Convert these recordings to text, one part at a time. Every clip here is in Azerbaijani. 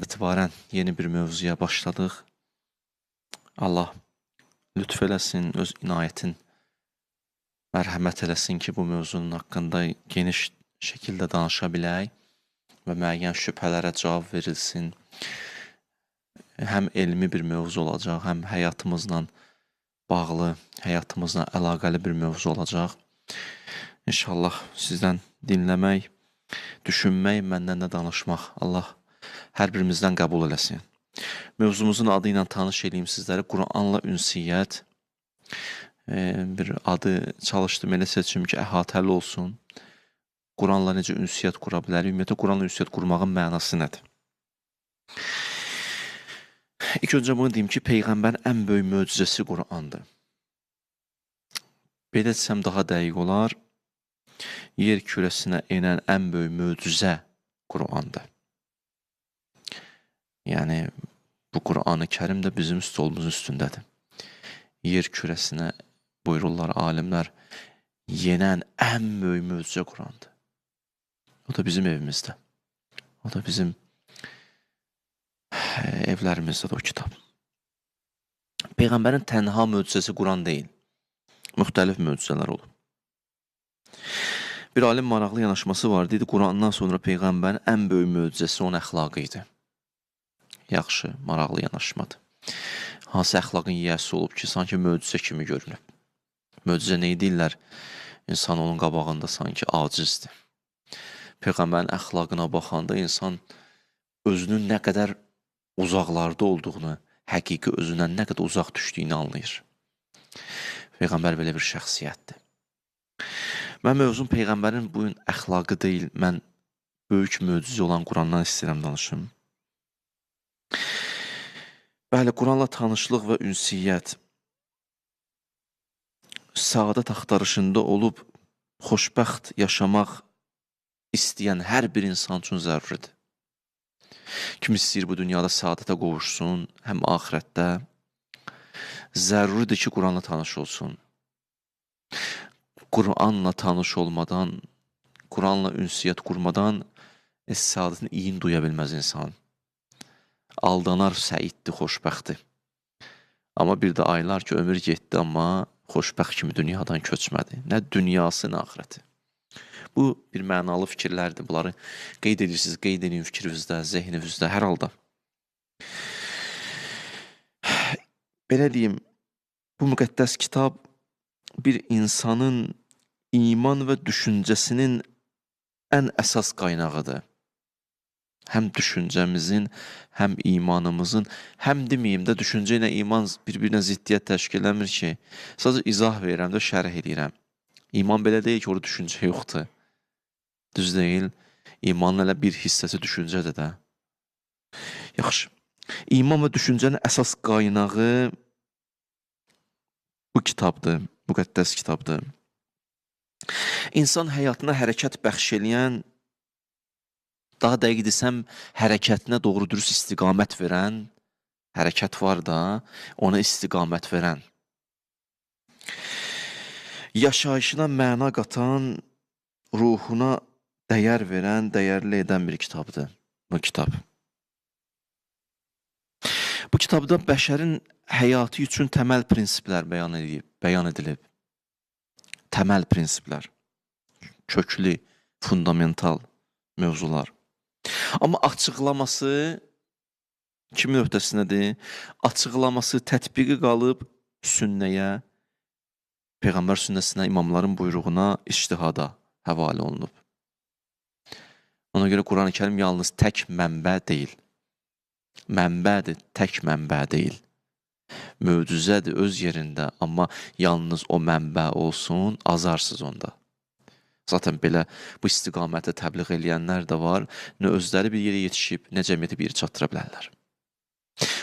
İtibarən yeni bir mövzuya başladıq. Allah lütf eləsin, öz inayətin mərhəmət eləsin ki, bu mövzunun haqqında geniş şəkildə danışa bilək və müəyyən şübhələrə cavab verilsin. Həm elmi bir mövzu olacaq, həm həyatımızla bağlı, həyatımızla əlaqəli bir mövzu olacaq. İnşallah sizdən dinləmək, düşünmək, məndən də danışmaq Allah hər birimizdən qəbul eləsin. Mövzumuzun adı ilə tanış edeyim sizlərə. Quranla ünsiyyət. Bir adı çalışdım, elə seçim ki, əhatəli olsun. Quranla necə ünsiyyət qura bilərik? Ümumiyyətlə, Quranla ünsiyyət qurmağın mənası nədir? İlk öncə bunu deyim ki, Peyğəmbərin ən böyük möcüzəsi Qurandır. Belə desəm daha dəqiq olar. Yer kürəsinə enən ən böyük möcüzə Qurandır. Yəni, bu Quran-ı Kərim də bizim stolumuzun üstündədir. Yer kürəsinə buyururlar alimlər, yenən ən böyük möcüzə Qurandır. O da bizim evimizdə. O da bizim evlərimizdə də o kitab. Peyğəmbərin tənha möcüzəsi Quran deyil. Müxtəlif möcüzələr olub. Bir alim maraqlı yanaşması var. Dedi, Qurandan sonra Peyğəmbərin ən böyük möcüzəsi onun əxlaqı idi. Yaxşı, maraqlı yanaşmadır. Hansı əxlaqın yiyəsi olub ki, sanki möcüzə kimi görünüb. Möcüzə nə deyirlər? İnsan onun qabağında sanki acizdir. Peyğəmbərin əxlaqına baxanda insan özünün nə qədər uzaqlarda olduğunu, həqiqi özündən nə qədər uzaq düşdüyünü anlayır. Peyğəmbər belə bir şəxsiyyətdir. Mən mövzum Peyğəmbərin bugün əxlaqı deyil, mən böyük möcüzə olan Qurandan istəyirəm danışım. Bəli, Quranla tanışlıq və ünsiyyət saadət axtarışında olub xoşbəxt yaşamaq istəyən hər bir insan üçün zəruridir. Kim istəyir bu dünyada saadətə qovuşsun, həm axirətdə zəruridir ki, Quranla tanış olsun. Quranla tanış olmadan, Quranla ünsiyyət qurmadan saadətin iyin duya bilməz insan. Aldanar, səiddir, xoşbəxtdir. Amma bir də aylar ki, ömür getdi, amma xoşbəxt kimi dünyadan köçmədi. Nə dünyası, nə axirəti. Bu, bir mənalı fikirlərdir. Bunları qeyd edirsiniz, qeyd edin fikrinizdə, zehninizdə, hər halda. Belə deyim, bu müqəddəs kitab bir insanın iman və düşüncəsinin ən əsas qaynağıdır. Həm düşüncəmizin, həm imanımızın, həm deməyim də düşüncə ilə iman bir-birinə ziddiyyət təşkil eləmir ki, sadəcə izah verirəm də, şərh edirəm. İman belə deyil ki, orada düşüncə yoxdur. Düz deyil, imanın elə bir hissəsi düşüncədir də. Yaxşı, iman və düşüncənin əsas qaynağı bu kitabdır, müqəddəs kitabdır. İnsan həyatına hərəkət bəxş eləyən, daha dəqiq desəm, hərəkətinə doğru dürüst istiqamət verən, hərəkət var da, ona istiqamət verən, yaşayışına məna qatan, ruhuna dəyər verən, dəyərli edən bir kitabdır bu kitab. Bu kitabda bəşərin həyatı üçün təməl prinsiplər bəyan edilib. Təməl prinsiplər, köklü, fundamental mövzular. Amma açıqlaması kimin öhdəsindədir? Açıqlaması, tətbiqi qalıb sünnəyə, Peyğəmbər sünnəsinə, imamların buyruğuna, ictihada həvalə olunub. Ona görə Quran-ı Kərim yalnız tək mənbə deyil. Mənbədir, tək mənbə deyil. Möcüzədir öz yerində, amma yalnız o mənbə olsun, azarsız onda. Zaten belə bu istiqamətə təbliğ eləyənlər də var. Nə özləri bir yerə yetişib, nə cəmiyyəti bir yerə çatdıra bilərlər.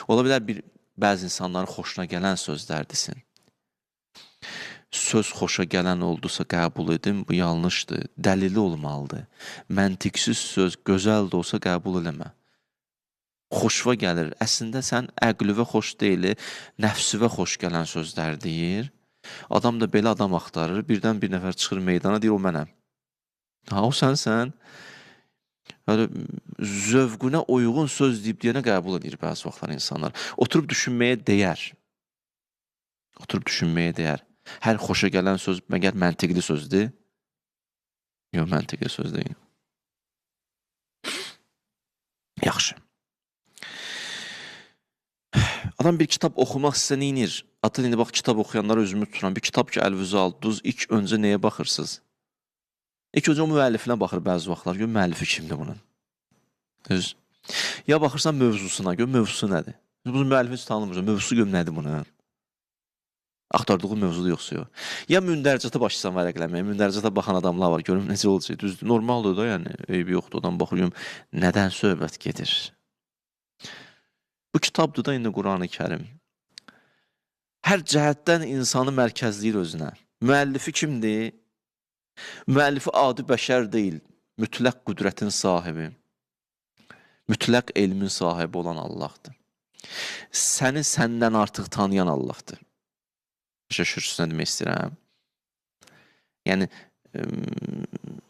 Ola bilər bəzi insanların xoşuna gələn sözlər desin. Söz xoşa gələn oldusa qəbul edin, bu yanlışdır. Dəlili olmalıdır. Məntiqsiz söz gözəl də olsa qəbul eləmə. Xoşva gəlir. Əslində sən əqlüvə xoş deyil, nəfsüvə xoş gələn sözlər deyir. Adam da belə adam axtarır, birdən bir nəfər çıxır meydana, deyir, o mənəm. Ha, o sənsən. zövqünə uyğun söz deyib deyənə qəbul edir bəzi vaxtlar insanlar. Oturub düşünməyə dəyər. Oturub düşünməyə dəyər. Hər xoşa gələn söz məgər məntiqli sözdür? Yox, məntiqli söz deyil. Yaxşı. Adam bir kitab oxumaq istəsə neynir? Atın indi bax, kitab oxuyanlara özümü tuturam. Bir kitab ki, əlvüzü aldınız, ilk öncə nəyə baxırsınız? İlk öncə o müəllifinə baxır bəzi vaxtlar. Gör, müəllifi kimdir bunun? Düz. Ya baxırsan mövzusuna, gör, mövzusu nədir? Bu müəllifini hiç tanımırsan, mövzusu gör, nədir bunun? Axtardığı mövzuda yoxsa yox. Ya mündəricata başlaysan vərəqləməyə, mündəricata baxan adamlar var, görüm necə olacaq, düzdür. Normaldır da, yəni, eybi yoxdur, odan baxıyorum, nədən söhbət gedir? Bu kitabdır da indi Qur'an-ı Kərim. Hər cəhətdən insanı mərkəzləyir özünə. Müəllifi kimdir? Müəllifi adi bəşər deyil, mütləq qüdrətin sahibi, mütləq elmin sahibi olan Allahdır. Səni səndən artıq tanıyan Allahdır. Şaşırsınız nə demək istəyirəm? Yəni,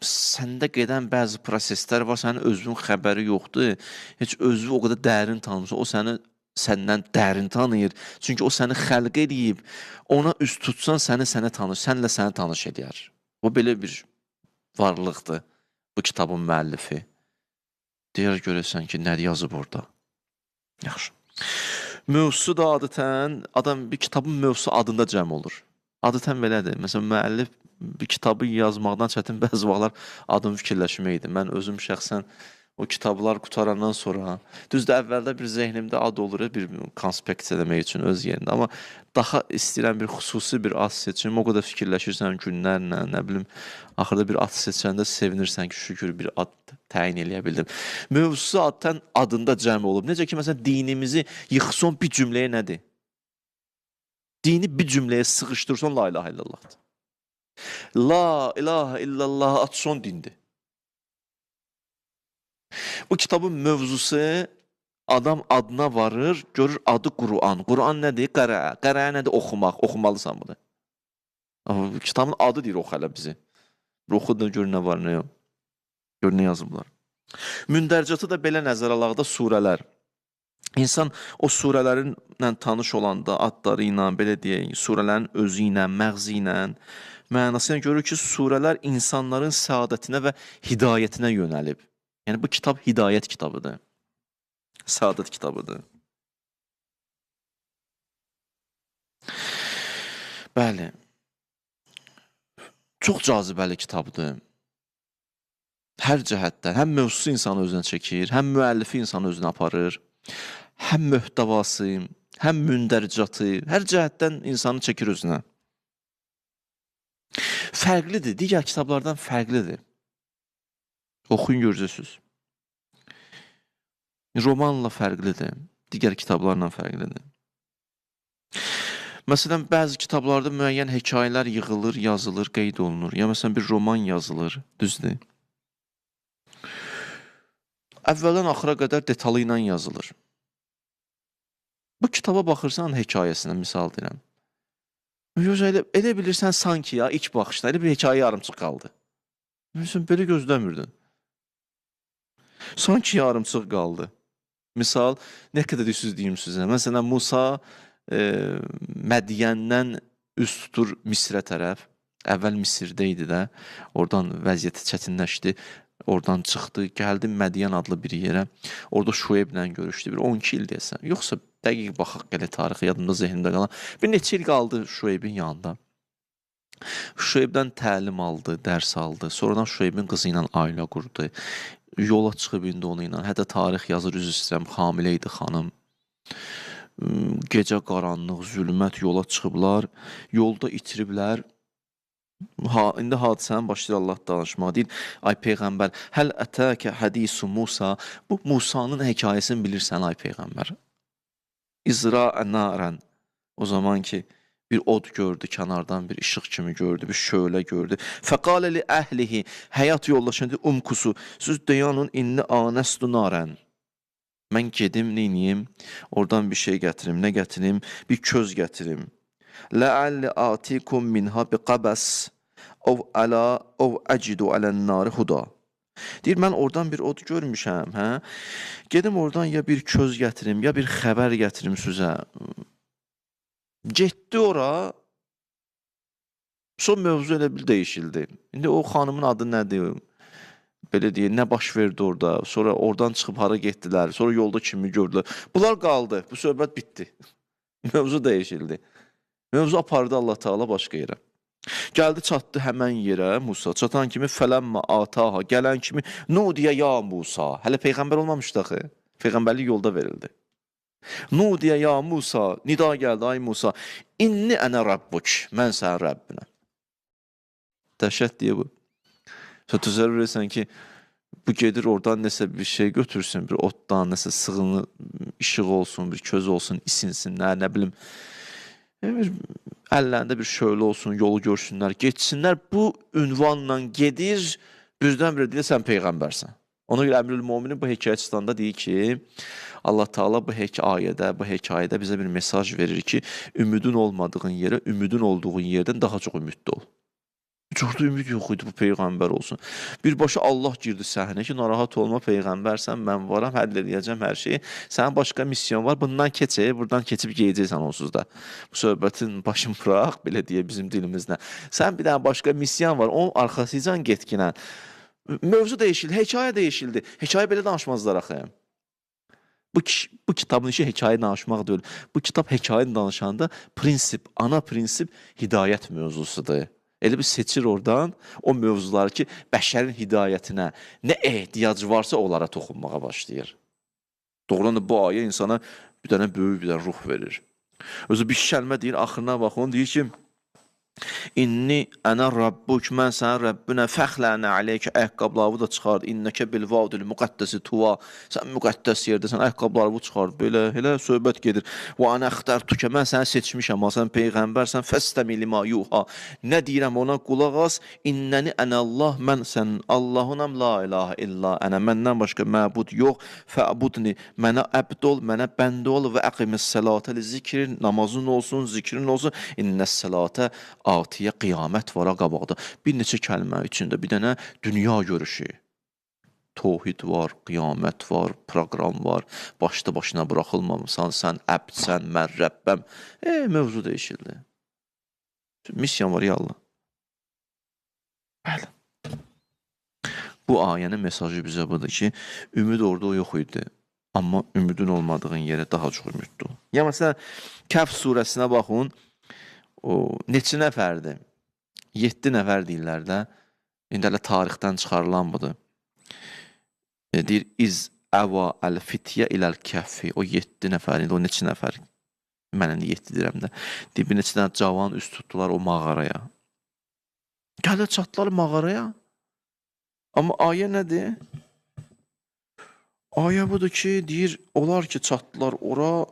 səndə gedən bəzi proseslər var, sənin özünün xəbəri yoxdur, heç özü o qədər dərin tanımırsa, o səni səndən dərin tanıyır. Çünki o səni xəlq edib, ona üst tutsan sənə tanır, sənlə səni tanış edər. O belə bir varlıqdır, bu kitabın müəllifi. Deyər görəsən ki, nə yazıb orada? Yaxşı. Mövzusu da adətən, adam bir kitabın mövzusu adında cəm olur. Adətən belədir. Məsələn, müəllif bir kitabı yazmaqdan çətin bəzi vaxtlar adını fikirləşməkdir. Mən özüm şəxsən o kitablar qutarandan sonra, düzdür, əvvəldə bir zehnimdə ad olur, bir konspekt eləmək üçün öz yerində. Amma daha istəyirəm bir xüsusi bir ad seçim, o qədər fikirləşirsən günlərlə, nə bilim, axırda bir ad seçəndə sevinirsən ki, şükür bir ad təyin eləyə bildim. Mövzusu adətən adında cəm olub. Necə ki, məsələn, dinimizi yıxson bir cümləyə nədir? Dini bir cümləyə sıxışdırsan la ilahə illallahdır. La ilahə illallah atson dindir. Bu kitabın mövzusu adam adına varır, görür adı Qur'an. Qur'an nədir? Qəra. Qəra nədir? Oxumaq. Oxumalısan bunu. Kitabın adı deyir, oxu hələ bizi. Oxu da gör nə var, nə yox. Gör nə yazıblar. Mündəricatı da belə nəzər alaqda surələr. İnsan o surələrinlə tanış olanda, adları ilə, belə deyək, surələrin özü ilə, məğzi ilə, mənasıyla görür ki, surələr insanların səadətinə və hidayətinə yönəlib. Yəni, bu kitab hidayət kitabıdır. Səadət kitabıdır. Bəli. Çox cazibəli kitabdır. Hər cəhətdən, həm mövzusu insanı özünə çəkir, həm müəllifi insanı özünə aparır, həm möhtəvası, həm mündəricatı, hər cəhətdən insanı çəkir özünə. Fərqlidir, digər kitablardan fərqlidir. Oxuyun, görəcəksiniz. Romanla fərqlidir, digər kitablarla fərqlidir. Məsələn, bəzi kitablarda müəyyən hekayələr yığılır, yazılır, qeyd olunur. Ya məsələn, bir roman yazılır, düzdür. Əvvəldən axıra qədər detalı ilə yazılır. Bu kitaba baxırsan hekayəsinə, misal deyirəm. Elə bilirsən sanki ya, ilk baxışda, elə bir hekayə yarımçıq qaldı. Məsələn, belə gözləmirdin. Sanki yarımçıq qaldı. Misal, nə qədər düzsüz deyim sizə. Məsələn, Musa Mədiyəndən üst tutur Misrə tərəf. Əvvəl Misirdə idi də. Oradan vəziyyəti çətinləşdi. Oradan çıxdı, gəldi Mədiyən adlı bir yerə. Orada Şueyblə görüşdü. Bir 12 il deyəsən. Yoxsa dəqiq baxaq elə tarixi yadımda, zehnimdə qalan. Bir neçə il qaldı Şueybin yanında. Şueybdən təlim aldı, dərs aldı. Sonradan Şueybin qızı ilə ailə qurdu. Yola çıxıb indi onu ilə. Hətta tarix yazır, üzr istəyirəm, hamilə idi xanım. Gecə qaranlıq, zülmət yola çıxıblar. Yolda itiriblər. İndi hadisəni başlayır Allah danışmağa. Deyir, ay Peyğəmbər, həl ətəkə hədisu Musa. Bu Musanın hekayəsini bilirsən, ay Peyğəmbər. İzra ənərən. O zaman ki, bir od gördü, kənardan bir işıq kimi gördü, bir şölə gördü. Fəqalə li əhlihi, həyat yoldaşında umkusu, siz deyanın inni anəstu narən. Mən gedim, neyniyim, oradan bir şey gətirim, nə gətirim? Bir köz gətirim. Ləəlli atikum minha bi qabəs, ov əcidu ələn nari huda. Deyir, mən oradan bir od görmüşəm, hə? Gedim oradan ya bir köz gətirim, ya bir xəbər gətirim sizə. Getdi ora, son mövzu elə bil dəyişildi. İndi o xanımın adı nədir? Belə deyək, nə baş verdi orada? Sonra oradan çıxıb hara getdilər? Sonra yolda kimi gördülər? Bunlar qaldı. Bu söhbət bitdi. Mövzu dəyişildi. Mövzu apardı Allah Taala başqa yerə. Gəldi çatdı həmən yerə Musa. Çatan kimi fələmmə ataha. Gələn kimi nudiyə ya Musa. Hələ peyğəmbər olmamışdı axı. Peyğəmbərlik yolda verildi. Nudiyə ya Musa. Nida gəldi ay Musa. İnni ənə rabbuk. Mən sənin Rəbbinəm. Dəhşət deyə bu. Sözlər verirsən ki, bu gedir oradan nəsə bir şey götürsün, bir otdan, nəsə sığını, işıq olsun, bir köz olsun, isinsinlər, nə bilim, bir əllərində bir şöyle olsun, yolu görsünlər, geçsinlər. Bu ünvanla gedir, birdən-birə deyir, sən peyğəmbərsən. Ona görə Əmrül-Müminin bu hekayətçistanda deyir ki, Allah Taala bu hekayədə bizə bir mesaj verir ki, ümidin olmadığın yerə, ümidin olduğun yerdən daha çox ümidli ol. Çoxda ümid yox idi bu peyğəmbər olsun. Birbaşa Allah girdi səhnə ki, narahat olma peyğəmbərsən, mən varam, həll edəcəm hər şeyi. Sənin başqa misyon var, bundan buradan keçib geyəcəksən onsuz da. Bu söhbətin başını bıraq, belə deyə bizim dilimizlə. Sən bir dənə başqa misyon var, onun arxasıcan getkinə. Mövzu dəyişildi, hekayə dəyişildi. Hekayə belə danışmazlar axı. Bu kitabın işi hekayə danışmaq deyil. Bu kitab hekayəni danışanda ana prinsip hidayət mövzusudur. Elə bir seçir oradan o mövzuları ki, bəşərin hidayətinə nə ehtiyac varsa onlara toxunmağa başlayır. Doğrudan da bu ayə insana bir dənə böyük bir dənə ruh verir. Özü bir kəlmə deyir, axırına baxın, deyir ki, İnni ənə rabbuk, mən sənin Rəbbinə fəxlənə aleykə, ayaqqabları da çıxardı. İnnəkə bil vadil müqəddəsi tuva, sən müqəddəs yerdəsən, ayaqqabları çıxardı. Belə, elə söhbət gedir. Və anə əxtərtukə, mən səni seçmişəm, sən peyğəmbərsən, fəstəmi lima yuha. Nə deyirəm ona qulaq as, innəni ənə Allah, mən sənin Allahunam, la ilahə illa ənə, məndən başqa məbud yox, fəabudni, mənə əbd ol, mənə bəndə ol və əqimis sələtə li zikrin, namazın olsun, zikrin olsun, innəs sələtə atiyə qiyamət var qabaqda. Bir neçə kəlmə içində bir dənə dünya görüşü. Tohid var, qiyamət var, proqram var. Başda başına buraxılmamısan, sən əbdsən, mən Rəbbəm. Mövzu dəyişildi. Misyon var ya Allah. Bəli. Bu ayənin mesajı bizə budur ki, ümid orada yox idi. Amma ümidin olmadığın yerə daha çox ümiddir. Ya məsələn, Kəf surəsinə baxın. O neçə nəfərdir? 7 nəfər deyirlər də. İndi hələ tarixdən çıxarılan budur. Deyir, İz əva əl-fityə iləl-kəfi. O 7 nəfər, indi o neçə nəfər? Mən indi 7 deyirəm də. Deyir, bir neçə dənə cavan üst tutdular o mağaraya. Gələ çatdılar mağaraya. Amma ayə nədir? Ayə budur ki, deyir, onlar ki, çatdılar ora.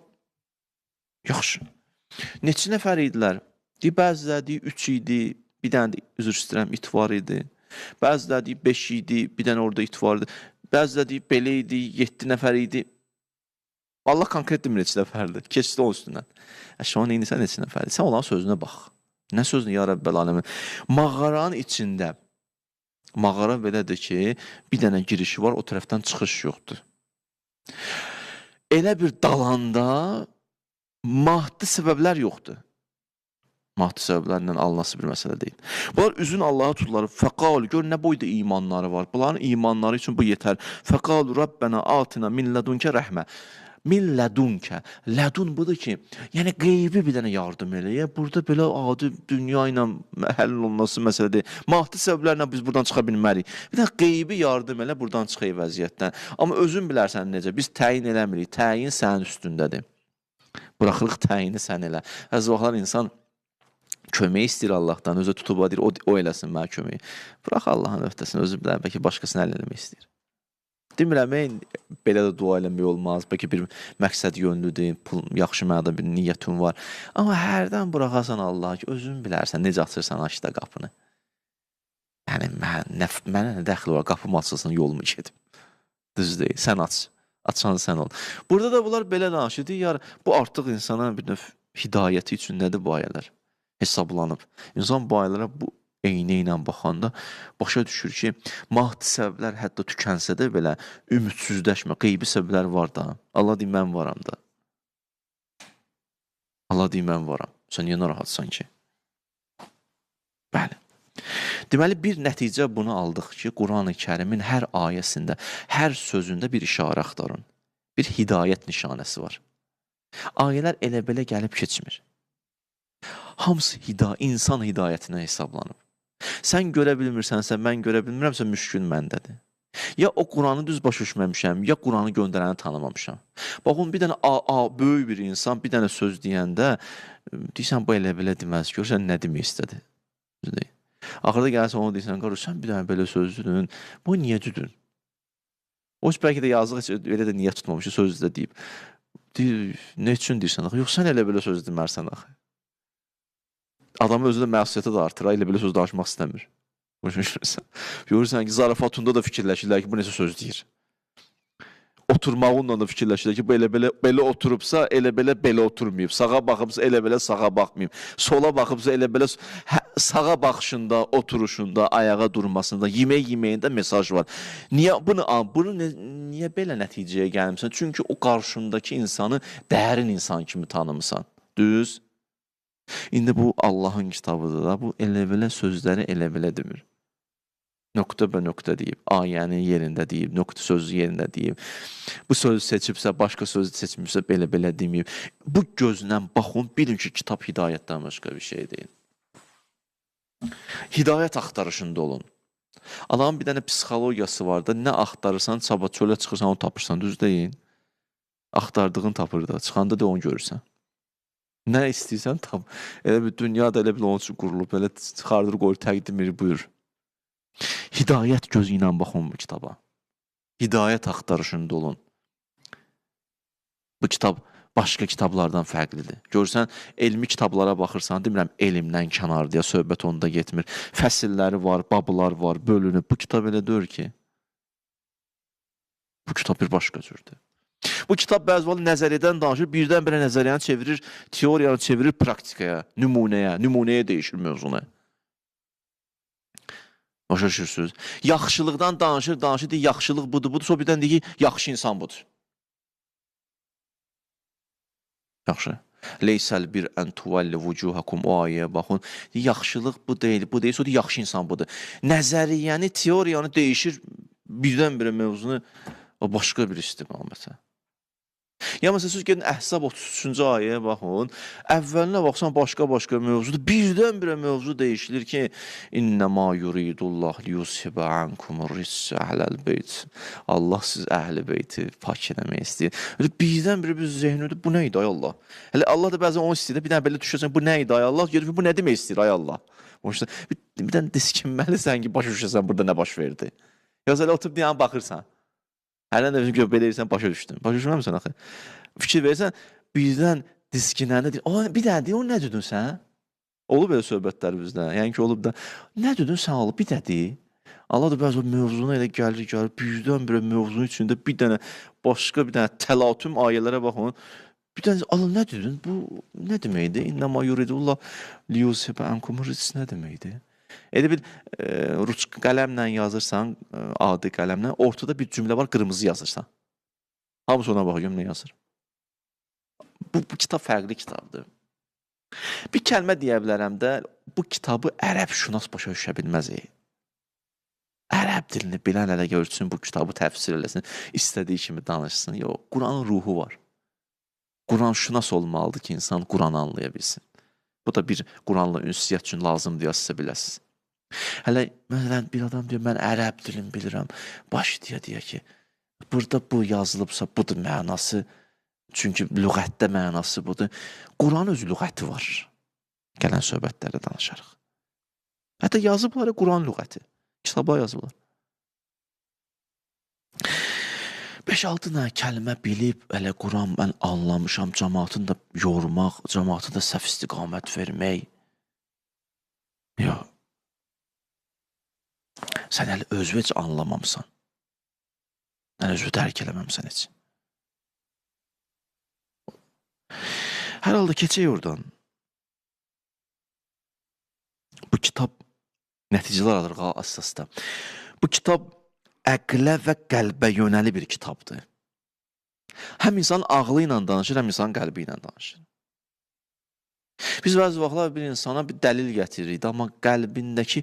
Yaxşı. Neçə nəfər idilər? Deyir, bəziləri deyir 3 idi, bir dənə üzr istəyirəm, it var idi. Bəziləri deyir 5 idi, bir dənə orada it vardı. Bəziləri deyir belə idi, 7 nəfər idi. Allah konkret demir neçə nəfərdir. Keçdi onun üstündən. Şu an neynirsən neçə nəfərdir? Sən onların sözünə bax. Nə sözünü ya Rəbbəl aləmin? Mağaranın içində, mağara belədir ki, bir dənə girişi var, o tərəfdən çıxış yoxdur. Elə bir dalanda maddi səbəblər yoxdur. Maddi səbəblərlə alınası bir məsələ deyil. Bunlar üzün Allaha tutdular. Fəqalu, gör nə boyda imanları var. Bunların imanları üçün bu yetər. Fəqalu Rabbənə atina min lədunkə rəhmə. Min lədunkə. Lədun budur ki, yəni qeybi bir dənə yardım eləyə. Burada belə adi dünya ilə həll olunması məsələ deyil. Maddi səbəblərlə biz buradan çıxa bilmərik. Bir dənə qeybi yardım elə, buradan çıxayı vəziyyətdən. Amma özün bilərsən necə, biz təyin eləmirik. Təyin sənin üstündədir. Buraxırıq təyini sən elə. Həz vaxtlar insan kömək istəyir Allahdan, özü tutub deyir, o eləsin mənə köməyi. Bırax Allahın öhdəsini, özü bilər, bəlkə başqasını əl eləmək istəyir. Demirəm, belə də dua eləmək olmaz, bəlkə bir məqsəd yönlüdür, yaxşı mənada bir niyyətin var. Amma hərdən buraxasan Allaha ki, özün bilərsən, necə açırsan açda qapını. Yəni, mənə nə dəxil var, qapımı açılsın, yolumu gedim. Düz deyil, sən aç. Açan sən ol. Burada da bunlar belə danışır, deyir, bu artıq insana bir növ hidayəti üçün nədir bu ayələr? Hesablanıb. İnsan bu ayələrə bu eynə ilə baxanda başa düşür ki, maddi səbəblər hətta tükənsə də belə ümidsizləşmə, qeybi səbəblər var da. Allah deyir, mən varam da. Allah deyir, mən varam. Sən niyə narahatsan ki? Bəli. Deməli, bir nəticə bunu aldıq ki, Quran-ı Kərimin hər ayəsində, hər sözündə bir işarə axtarın. Bir hidayət nişanəsi var. Ayələr elə belə gəlib keçmir. Hamısı insan hidayətinə hesablanıb. Sən görə bilmirsənsə, mən görə bilmirəmsə, müşkün məndədir. Ya o Quranı düz başa düşməmişəm, ya Quranı göndərəni tanımamışam. Baxın, bir dənə böyük bir insan bir dənə söz deyəndə, deyirsən, bu elə belə deməz, görsən nə demək istədi. Axırda gəlsən onu deyirsən, qardaş, sən bir dənə belə söz dedin, bu niyə düdün? O bəlkə də yazıq elə də niyə tutmamış, söz də deyib. Deyir, nə üçün deyirsən axı? Yox, sən elə belə söz demərsən axı. Adamın özü də məsuliyyəti də artır, elə belə söz danışmaq istəmir. Görürsən ki, zarafatında da fikirləşirlər ki, bu necə söz deyir. Oturmağınla da fikirləşirlər ki, bu belə oturubsa, elə belə oturmayıb. Sağa baxıbsa, elə belə sağa baxmayıb. Sola baxıbsa, elə belə sağa baxışında, oturuşunda, ayağa durmasında, yeməyində mesaj var. Bunu niyə belə nəticəyə gəlmişsən? Çünki o qarşındakı insanı dərin insan kimi tanımısan. Düz? İndi bu Allahın kitabıdır da, bu elə belə sözləri elə belə demir. Nöqtə bə nöqtə deyib, ayənin yerində deyib, nöqtə sözü yerində deyib. Bu sözü seçibsə, başqa sözü seçmişsə, belə deməyib. Bu gözlə baxın, bilin ki, kitab hidayətdən başqa bir şey deyil. Hidayət axtarışında olun. Allahın bir dənə psixologiyası var da, nə axtarırsan, çaba çölə çıxırsan, onu tapırsan, düz deyin. Axtardığın tapır da, çıxanda da onu görürsən. Nə istəyirsən, tam. Elə bir dünyada elə bir onun üçün qurulub, elə çıxardır, qoyur, təqdim edir, buyur. Hidayət gözü ilə baxın bu kitaba. Hidayət axtarışında olun. Bu kitab başqa kitablardan fərqlidir. Görürsən, elmi kitablara baxırsan, demirəm, elmdən kənardıya söhbət onda getmir. Fəsilləri var, bablar var, bölünüb. Bu kitab elə deyir ki, bu kitab bir başqa cürdür. Bu kitab bəzi vaxt nəzəriyyədən danışır, birdən-birə nəzəriyyəni çevirir, teoriyanı çevirir praktikaya, nümunəyə değişir mövzunu. Başa düşürsünüz? Yaxşılıqdan danışır, deyir, yaxşılıq budur, sonra birdən deyir ki, yaxşı insan budur. Yaxşı. Leysəl bir ən tuvalli vucuhakum o ayəyə baxın. Yaxşılıq bu deyil, sonra deyir, yaxşı insan budur. Nəzəriyyəni, teoriyanı değişir, birdən-birə mövzunu başqa bir istiqamətə. Ya məsələn, siz gedin Əhzab 33-cü ayəyə baxın, əvvəlinə baxsan başqa mövzudur, birdən-birə mövzu değişilir ki, İnnəmā yuridullah liyusibə ankumur rissə əhləl beyt. Allah siz əhli beyti pak eləmək istəyir. Birdən-birə bir zehnidir, bu nə idi ay Allah? Hələ Allah da bəzən onu istəyir, bir dənə belə düşürsən, bu nə idi ay Allah? Görür, bu nə demək istəyir ay Allah? Bir dənə diskinməlisən ki, başa düşürsən, burada nə baş verdi? Yoxsa elə oturub deyən baxırsan. Hələn də bizim belə deyirsən, başa düşdün. Başa düşməmsən axı. Fikir verirsən, birdən diskinəndə deyir, bir dənə deyir, o nə düdün sən? Olub belə söhbətlər bizdə. Yəni ki, olub da, nə düdün sən olub, bir dənə deyir. Allah da bəzi mövzuna elə gəlir, birdən-birə mövzunun içində bir dənə, başqa bir dənə təlatüm ayələrə baxın. Bir dənə, Allah nə düdün? Bu nə deməkdir? İnnəmə yuridullah liyusibə ankumur rissə nə deməkdir? Elə bir ruç qələmlə yazırsan, adi qələmlə, ortada bir cümlə var, qırmızı yazırsan. Hamısı ona baxıyorum, nə yazır? Bu kitab fərqli kitabdır. Bir kəlmə deyə bilərəm də, bu kitabı ərəb şünas başa düşə bilməz. Ərəb dilini bilən ələ görsün, bu kitabı təfsir eləsin, istədiyi kimi danışsın. Yox, Quranın ruhu var. Quran şünas olmalıdır ki, insan Quranı anlaya bilsin. Bu da bir Quranla ünsiyyət üçün lazımdır, yazsa biləsiniz. Hələ, məsələn, bir adam deyir, mən ərəb dilini bilirəm. Baş deyə ki, burada bu yazılıbsa, budur mənası. Çünki lüğətdə mənası budur. Quran öz lüğəti var. Gələn söhbətlərdə danışarıq. Hətta yazıblar, Quran lüğəti. Kitablar yazıblar. 5-6 dənə kəlmə bilib, elə Quran mən anlamışam, cəmaatını da yormaq, cəmaatı da səhv istiqamət vermək. Yox. Sən hələ özü heç anlamamısan. Sən özü dərk eləməmsən heç. Hər halda keçək oradan. Bu kitab Nəticələr alırıq əsasda. Bu kitab əqlə və qəlbə yönəli bir kitabdır. Həm insan ağlı ilə danışır, həm insan qəlbi ilə danışır. Biz bəzi vaxtlar bir insana bir dəlil gətiririk, amma qəlbindəki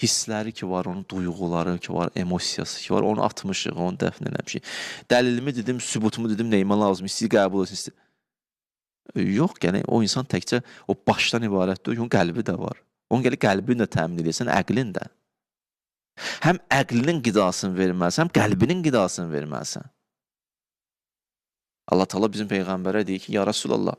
hissləri ki var, onun duyğuları ki var, emosiyası ki var, onu atmışıq, onu dəfn eləmişik. Dəlilimi dedim, sübutumu dedim, neyimə lazım, istəyir qəbul etsin, istəyir. Yox, yəni o insan təkcə o başdan ibarət deyil, onun qəlbi də var. Onun gəlir qəlbini də təmin edirsən, əqlin də. Həm əqlinin qidasını verməlisən, həm qəlbinin qidasını verməlisən. Allah Teala bizim Peyğəmbərə deyir ki, ya Rasulallah,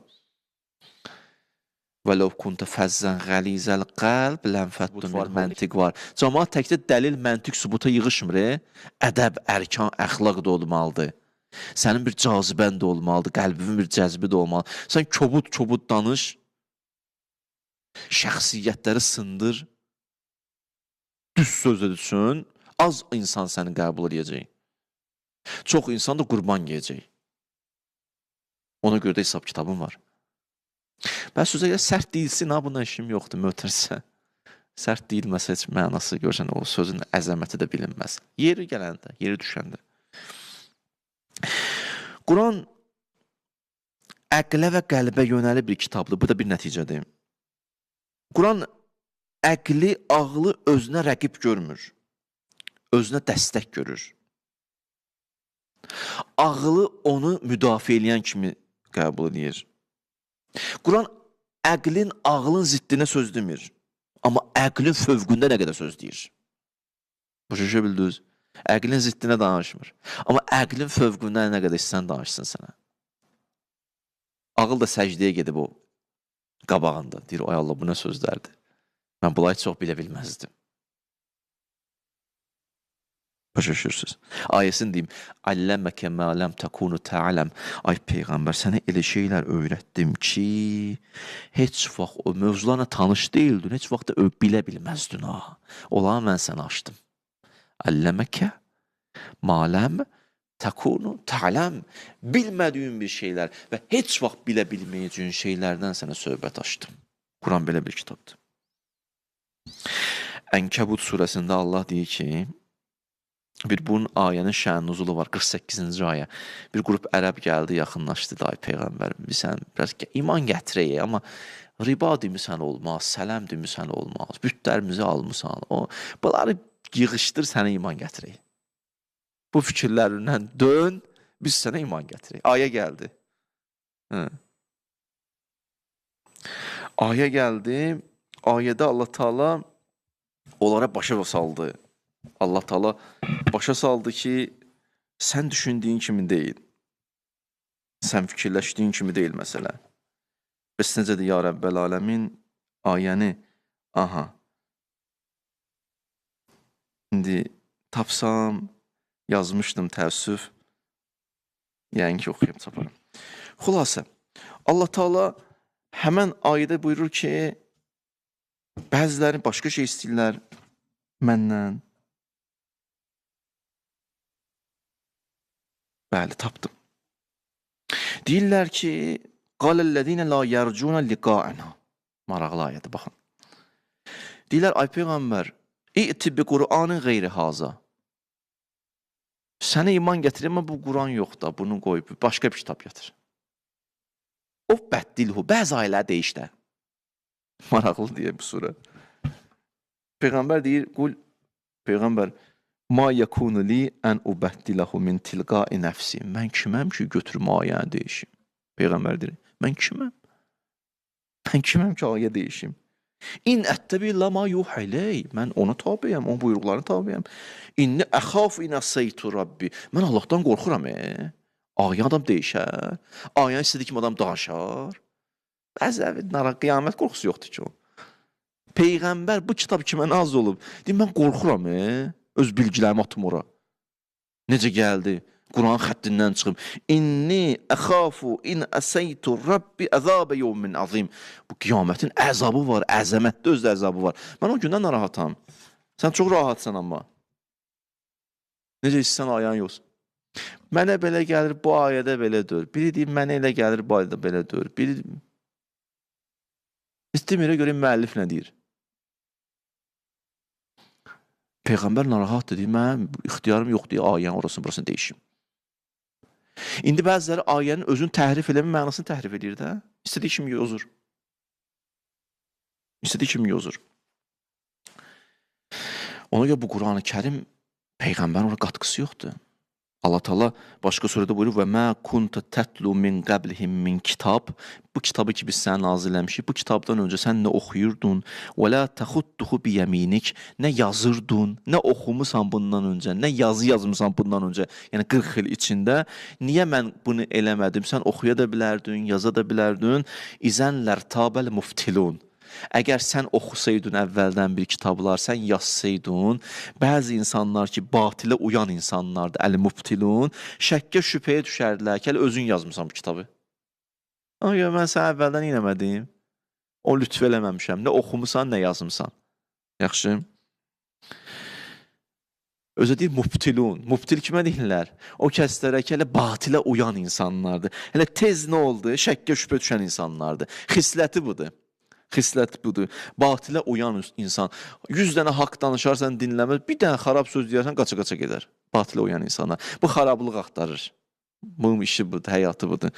وَلَوْ كُنْتَ فَزَّنْ غَلِيزَ الْقَلْبِ لَنْفَضُّ مِنْ Məntiq var. Cəmaət təkcə dəlil, məntiq, sübuta yığışmır. Ədəb, ərkan, əxlaq da olmalıdır. Sənin bir cazibən də olmalıdır, qəlbinin bir cəzbi də olmalıdır. Sən kobud danış, şəxsiyyətləri sındır, düz sözlə düşün, az insan səni qəbul edəcək. Çox insan da qurban yiyəcək. Ona görə də hesab kitabım var. Bəs sözə gələ sərt deyilsin, ha, buna işim yoxdur, mötərsə. Sərt deyilməsə heç mənası görsən, o sözün əzəməti də bilinməz. Yeri gələndə, yeri düşəndə. Quran əqlə və qəlbə yönəli bir kitabdır. Bu da bir nəticədir. Quran əqli, ağlı özünə rəqib görmür. Özünə dəstək görür. Ağlı onu müdafiə eləyən kimi qəbul edir. Quran əqlin, ağlın ziddinə söz demir. Amma əqlin fövqündə nə qədər söz deyir. Başa bildiniz? Əqlin ziddinə danışmır. Amma əqlin fövqündə nə qədər istəsən danışsın sənə. Ağıl da səcdəyə gedib o qabağında. Deyir, ay Allah, bu nə sözlərdir? Mən bunları çox bilə bilməzdim. Başa düşürsünüz. Ayəsini deyim. Əlləməkə mə ləm təkunu tə'ələm. Ay Peyğəmbər, sənə elə şeylər öyrətdim ki, heç vaxt o mövzularla tanış deyildin, heç vaxt da bilə bilməzdin. Ola mən səni açdım. Əlləməkə mə ləm təkunu tə'ələm. Bilmədiyin bir şeylər və heç vaxt bilə bilməyəcəyin şeylərdən sənə söhbət açdım. Quran belə bir kitabdır. Ənkəbut surəsində Allah deyir ki, bunun ayənin şən nuzulu var, 48-ci ayə. Bir qrup ərəb gəldi, yaxınlaşdı, ay Peyğəmbər, sən biraz iman gətirək, amma riba demisən olmaz, sələm demisən olmaz, bütlərimizi almısan, bunları yığışdır, sənə iman gətirək. Bu fikirlərindən dön, biz sənə iman gətirək. Ayə gəldi. Ayə gəldi, ayədə Allah Teala onlara başa saldı. Allah Teala başa saldı ki, sən düşündüyün kimi deyil. Sən fikirləşdiyin kimi deyil məsələ. Bəs necədir ya Rəbbəl aləmin ayəni? Aha. İndi tapsam, yazmışdım, təəssüf. Yəni ki, oxuyub taparım. Xülasə, Allah Teala həmən ayədə buyurur ki, bəziləri başqa şey istəyirlər məndən. Bəli, tapdım. Deyirlər ki, qaləllədinə la yərcunə liqa'ənə. Maraqlı ayədir, baxın. Deyirlər, ay Peyğəmbər, İ'ti bi Qur'anın qeyri haza. Sənə iman gətirəm, bu Quran yox da, bunu qoyub, başqa bir kitab gətir. O bəddilhu, bəzi ayələr deyişdə. Maraqlı deyə bu surə. Peyğəmbər deyir, Peyğəmbər, ma yakunu li an ubaddilahu min tilqa'i nafsi. Mən kiməm ki, götürüm ayəni deyişim? Peyğəmbər deyir, mən kiməm? Mən kiməm ki, ayə deyişim? İn əttəbi illa ma yuhiley. Mən ona tabiyəm, onun buyruqlarına tabiyəm. İnni əxafu in əsəytu Rabbi. Mən Allahdan qorxuram. Ayə adam deyişər. Ayə istədi ki, adam danışar. Bəzi qiyamət qorxusu yoxdur ki o. Peyğəmbər bu kitab kimə nazil olub? Deyim, mən qorxuram. Öz bilgilərimi atım ora. Necə gəldi? Quran xəttindən çıxıb. İnni əxafu in əsəytu Rabbi əzabə yevmin azim. Bu qiyamətin əzabı var, əzəmətli özdə əzabı var. Mən o gündən narahatam. Sən çox rahatsan amma. Necə istəyən ayən yoxsun. Mənə belə gəlir, bu ayədə belə deyir. Biri deyir, mənə elə gəlir, bu ayədə belə deyir. Biri İstəmirə görə müəllif nə deyir? Peyğəmbər narahat dedi, mən ixtiyarım yoxdur, ayənin orasını burasını deyişim. İndi bəziləri ayənin özünü təhrif eləmə mənasını təhrif edir də. İstədiyi kimi yozur. İstədiyi kimi yozur. Ona görə bu Qur'an-ı Kərim Peyğəmbərin orada qatqısı yoxdur. Allah Teala başqa surədə buyurur və mə kunta tətlu min qablihim min kitab. Bu kitabı ki biz sənə nazil eləmişik. Bu kitabdan öncə sən nə oxuyurdun? Və la taxudduhu bi yaminik. Nə yazırdın? Nə oxumusan bundan öncə? Nə yazı yazmısan bundan öncə? Yəni 40 il içində niyə mən bunu eləmədim? Sən oxuya da bilərdin, yaza da bilərdin. İzənlər tabel muftilun. Əgər sən oxusaydın əvvəldən bir kitablar, sən yazsaydın, bəzi insanlar ki, batilə uyan insanlardır, əl-mubtilun, şəkkə şübhəyə düşərdilər ki, özün yazmısan bu kitabı. Ona görə mən sənə əvvəldən inəmədim, o lütf eləməmişəm, nə oxumusan, nə yazmısan. Yaxşı. Özü deyir, mubtilun. Mubtil kimə deyirlər? O kəslərə ki, elə batilə uyan insanlardır. Elə tez nə oldu? Şəkkə şübhə düşən insanlardır. Xisləti budur. Xislət budur. Batilə uyan insan. 100 dənə haqq danışarsan dinləməz, bir dənə xarab söz deyərsən qaça-qaça gedər. Batilə uyan insana. Bu xarablıq axtarır. Bunun işi budur, həyatı budur.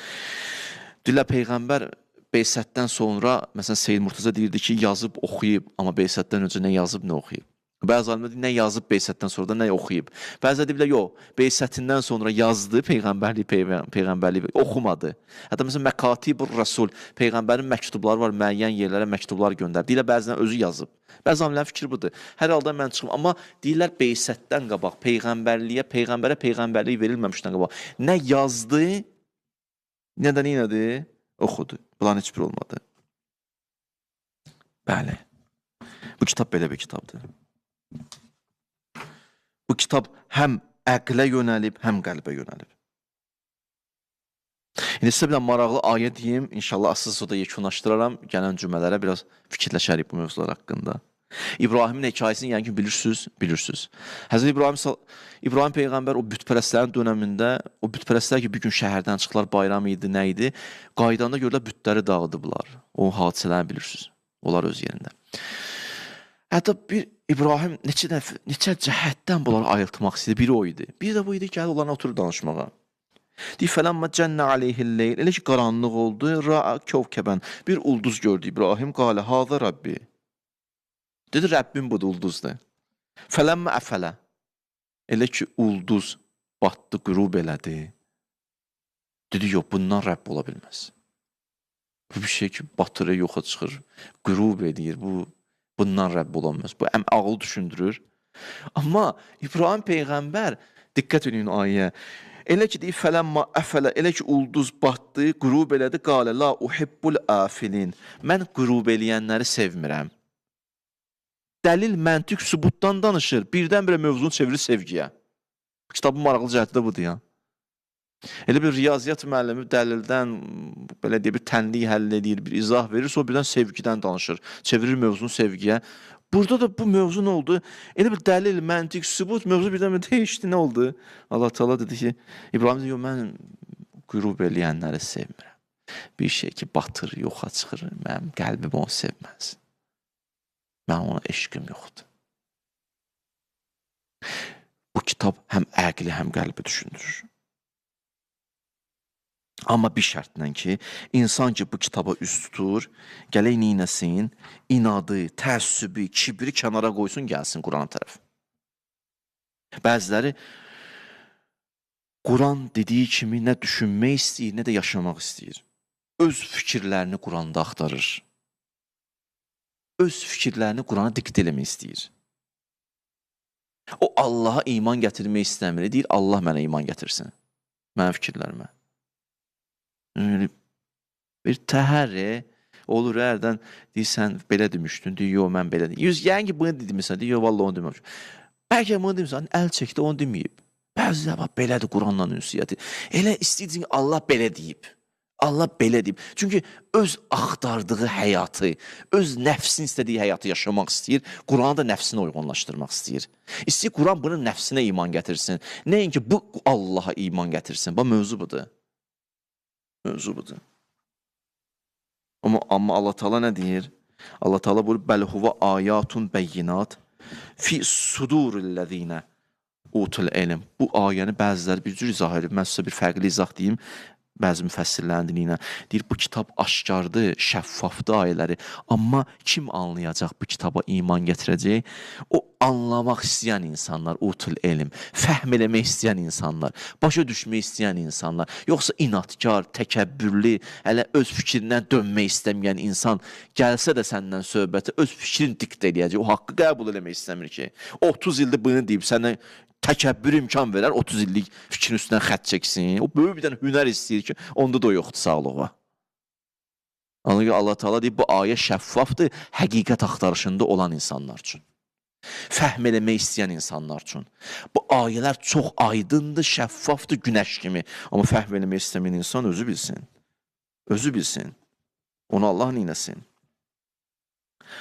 Deyirlər, Peyğəmbər Beysətdən sonra, məsələn, Seyyid Murtaza deyirdi ki, yazıb, oxuyub, amma Beysətdən öncə nə yazıb, nə oxuyub. Bəzi alimlər deyir, nə yazıb Beysətdən sonra da nə oxuyub. Bəzi deyirlər, yox, Beysətindən sonra yazdı, Peyğəmbərlik oxumadı. Hətta məsələn, Məkatibur Rasul, Peyğəmbərin məktubları var, müəyyən yerlərə məktublar göndər. Deyirlər, bəzən özü yazıb. Bəzi alimlərin fikri budur. Hər halda mən çıxım. Amma deyirlər, Beysətdən qabaq, Peyğəmbərə Peyğəmbərlik verilməmişdən qabaq. Nə yazdı, nə də neynədi? Oxudu. Bunların heç bir olmadı. Bəli. Bu kitab belə bir kitabdır. Bu kitab həm əqlə yönəlib, həm qəlbə yönəlib. İndi sizə bir maraqlı ayə deyim, inşallah asıl da yekunlaşdıraram, gələn cümlələrə biraz fikirləşərik bu mövzular haqqında. İbrahimin hekayəsini yəni ki bilirsiniz. Həzrət İbrahim Peyğəmbər o bütpərəstlərin dönəmində, o bütpərəstlər ki bir gün şəhərdən çıxdılar, bayram idi, nə idi, qaydanda görürlər bütləri dağıdıblar. O hadisələri bilirsiniz, onlar öz yerində. Hətta bir İbrahim neçə cəhətdən bunları ayıltmaq istəyir, biri o idi. Bir də bu idi ki, onlarla oturub danışmağa. Deyir, fələmmə cənnə aleyhilleyl, elə ki qaranlıq oldu, ra'a kövkəbən, bir ulduz gördü İbrahim, qalə, haza Rabbi. Dedi, Rəbbim budur, ulduzdur. Fələmmə əfələ, elə ki ulduz batdı, qürub elədi. Dedi, yox, bundan Rəbb ola bilməz. Bu bir şey ki, batırı yoxa çıxır, qürub edir, bundan Rəbb olanmaz. Bu ağıl düşündürür. Amma İbrahim Peyğəmbər, diqqət edin ayəyə, elə ki deyir, fələmma əfələ, elə ki ulduz batdı, qürub elədi, qalə, la uhibbul afilin. Mən qürub eləyənləri sevmirəm. Dəlil, məntiq, sübutdan danışır. Birdən-birə mövzunu çevirir sevgiyə. Kitabın maraqlı cəhəti də budur ya. Elə bir riyaziyyat müəllimi dəlildən, belə deyə bir tənliyi həll edir, bir izah verir, sonra birdən sevgidən danışır, çevirir mövzunu sevgiyə. Burada da bu mövzu nə oldu? Elə bir dəlil, məntiq, sübut, mövzu birdən dəyişdi, nə oldu? Allah Teala dedi ki, İbrahim deyir, mən qürub eləyənləri sevmirəm. Bir şey ki, batır, yoxa çıxır, mənim qəlbim onu sevməz. Mən ona eşqim yoxdur. Bu kitab həm əqli, həm qəlbi düşündürür. Amma bir şərtlə ki, insan ki bu kitaba üst tutur, gələk neynəsin, inadı, təəssübü, kibri kənara qoysun, gəlsin Quran tərəf. Bəziləri Quran dediyi kimi nə düşünmək istəyir, nə də yaşamaq istəyir. Öz fikirlərini Quranda axtarır. Öz fikirlərini Qurana dikt eləmək istəyir. O Allaha iman gətirmək istəmir, deyir, Allah mənə iman gətirsin, mənim fikirlərimə. Bir təhər olur, hərdən deyirsən, belə demişdin, deyir, yox, mən belə deyim. Yəni ki, bunu demişsən, deyir, yox, vallahi onu deməmişəm. Bəlkə bunu demişsən, əl çəkdi, onu deməyib. Bəzi də, bax, belədir Quranla ünsiyyəti. Elə istəyirsin ki, Allah belə deyib. Allah belə deyib. Çünki öz axtardığı həyatı, öz nəfsin istədiyi həyatı yaşamaq istəyir, Quranı da nəfsinə uyğunlaşdırmaq istəyir. İstəyir, Quran bunun nəfsinə iman gətirsin. Nəinki bu Allaha iman gətirsin. Bax, mövzu budur. Mövzu budur. Amma Allah Teala nə deyir? Allah Teala buyurur, bəl huva ayatun bəyyinat. fi sudurillezine utul elm. Bu ayəni bəziləri bir cür izah edir. Mən sizə bir fərqli izah deyim. Bəzi müfəssirlərin dili ilə. Deyir, bu kitab aşkardır, şəffafdır ayələri. Amma kim anlayacaq bu kitaba iman gətirəcək? O anlamaq istəyən insanlar, utul elm, fəhm eləmək istəyən insanlar, başa düşmək istəyən insanlar, yoxsa inadkar, təkəbbürlü, hələ öz fikrindən dönmək istəməyən insan gəlsə də səndən söhbəti, öz fikrini dikt eləyəcək, o haqqı qəbul eləmək istəmir ki. 30 ildir bunu deyib, sənə təkəbbür imkan verər, 30 illik fikrin üstündən xət çəksin. O böyük bir dənə hünər istəyir ki, onda da o yoxdur sağlığa. Ona görə Allah Teala deyir, bu ayə şəffafdır, həqiqət axtarışında olan insanlar üçün. Fəhm eləmək istəyən insanlar üçün. Bu ayələr çox aydındır, şəffafdır, günəş kimi. Amma fəhm eləmək istəməyən insan özü bilsin. Özü bilsin. Onu Allah neynəsin?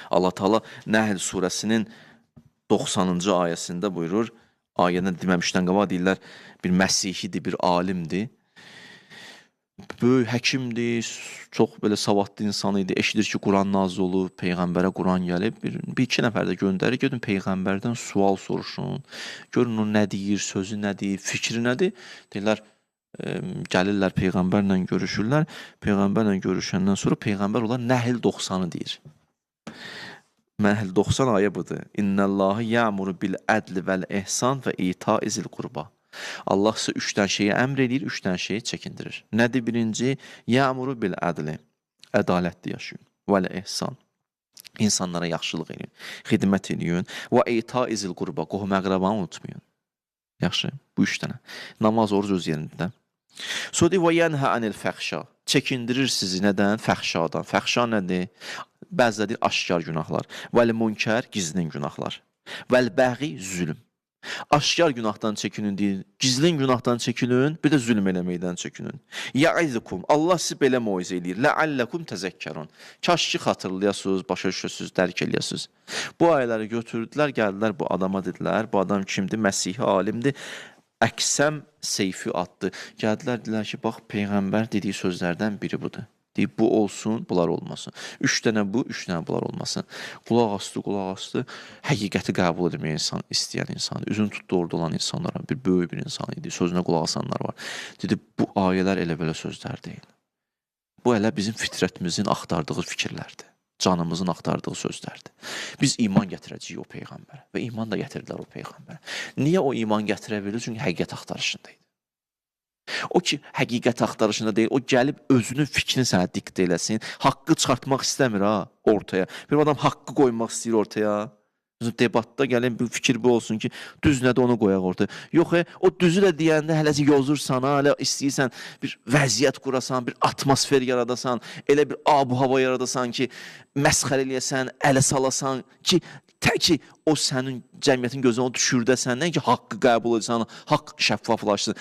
Allah Teala Nəhl surəsinin 90-cı ayəsində buyurur, ayədən deməmişdən qabaq deyirlər, bir məsihidir, bir alimdir. Böyük həkimdir, çox belə savadlı insan idi. Eşidir ki, Quran nazil olub, Peyğəmbərə Quran gəlib. Bir-iki nəfər də göndərir, gedin Peyğəmbərdən sual soruşun. Görün o nə deyir, sözü nədir, fikri nədir. Deyirlər, gəlirlər Peyğəmbərlə görüşürlər. Peyğəmbərlə görüşəndən sonra Peyğəmbər onlar Nəhl 90-ı deyir. Nəhl 90 ayə budur. İnnəllahı ya'muru bil ədli vəl ihsan və ita'i zil qurba. Allah sizə 3 dənə şeyi əmr edir, 3 dənə şeyi çəkindirir. Nədir birinci? Ya'muru bil ədli. Ədalətli yaşayın. Vəl ihsan. İnsanlara yaxşılıq edin, xidmət edin. Və ita'i zil qurba. Qohum əqrabanı unutmayın. Yaxşı, bu 3 dənə. Namaz, oruc öz yerində. Sonra deyir, və yənhə anil fəxşa. Çəkindirir sizi nədən? Fəxşadan. Fəxşa nədir? Bəziləri deyir, aşkar günahlar. Vəl münkər, gizlin günahlar. Vəl bəği, zülm. Aşkar günahdan çəkinin deyir, gizlin günahdan çəkinin, bir də zülm eləməkdən çəkinin. Yə'izukum, Allah sizi belə moizə eləyir. Ləalləkum təzəkkərun. Kaş ki, xatırlayasınız, başa düşürsünüz, dərk eləyəsiniz. Bu ayələri götürdülər, gəldilər bu adama dedilər, bu adam kimdir? Məsihi alimdir. Əksəm seyfi atdı. Gəldilər, dedilər ki, bax, Peyğəmbər dediyi sözlərdən biri budur. Deyib, bu olsun, bunlar olmasın. 3 dənə bu, 3 dənə bunlar olmasın. Qulaq astı, həqiqəti qəbul etməyə istəyən insan, üzün tutdu orada olan insanlara, bir böyük bir insan idi, sözünə qulaq asanlar var. Dedi, bu ayələr elə belə sözlər deyil. Bu elə bizim fitrətimizin axtardığı fikirlərdir. Canımızın axtardığı sözlərdir. Biz iman gətirəcəyik o Peyğəmbərə və iman da gətirdilər o Peyğəmbərə. Niyə o iman gətirə bilir? Çünki həqiqət axtarışındaydı. O ki, həqiqət axtarışında deyil, o gəlib özünün fikrini sənə dikt eləsin, haqqı çıxartmaq istəmir ha, ortaya. Bir adam haqqı qoymaq istəyir ortaya. Debatda gəlin, bir fikir bu olsun ki, düz nədir onu qoyaq ortaya. Yox, o düzü də deyəndə hələsi yozursan, hələ istəyirsən bir vəziyyət qurasan, bir atmosfer yaradasan, elə bir ab-hava yaradasan ki, məsxər eləyəsən, ələ salasan ki, təki o sənin cəmiyyətin gözünə o düşürdəsən, nəinki haqqı qəbul edəsən, haqq şəffaflaşsın.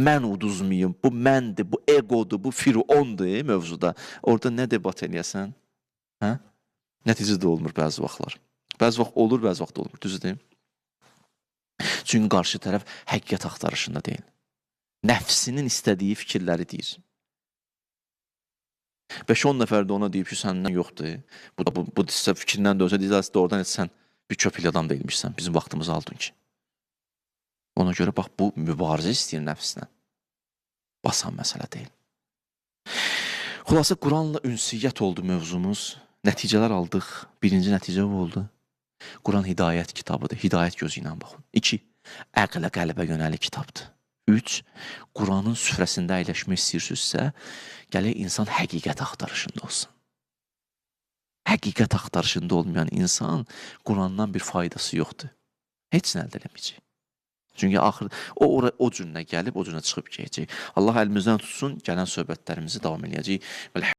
Mən uduzmayım, bu məndir, bu egodur, bu firondur mövzuda. Orada nə debat eləyəsən? Hə? Nəticə də olmur bəzi vaxtlar. Bəzi vaxt olur, bəzi vaxt olmur, düzü deyim. Çünki qarşı tərəf həqiqət axtarışında deyil. Nəfsinin istədiyi fikirləri deyir. 5-10 nəfər də ona deyib ki, səndən yoxdur. Bu fikrindən də olsa deyəcək, doğrudan etsən bir köpək adam deyilmişsən, bizim vaxtımızı aldın ki. Ona görə bax, bu mübarizə istəyir nəfsinə. Basan məsələ deyil. Xülasə, Quranla ünsiyyət oldu mövzumuz. Nəticələr aldıq. Birinci nəticə oldu. Quran hidayət kitabıdır. Hidayət gözü ilə baxın. 2. Əqlə, qəlbə yönəlik kitabdır. 3. Quranın süfrəsində əyləşmək istəyirsinizsə, gələk insan həqiqət axtarışında olsun. Həqiqət axtarışında olmayan insan Qurandan bir faydası yoxdur. Heç nə əldə eləməyəcək. Çünki axır o cürünə gəlib, o cürünə çıxıb gələcək. Allah əlimizdən tutsun, gələn söhbətlərimizi davam eləyəcək.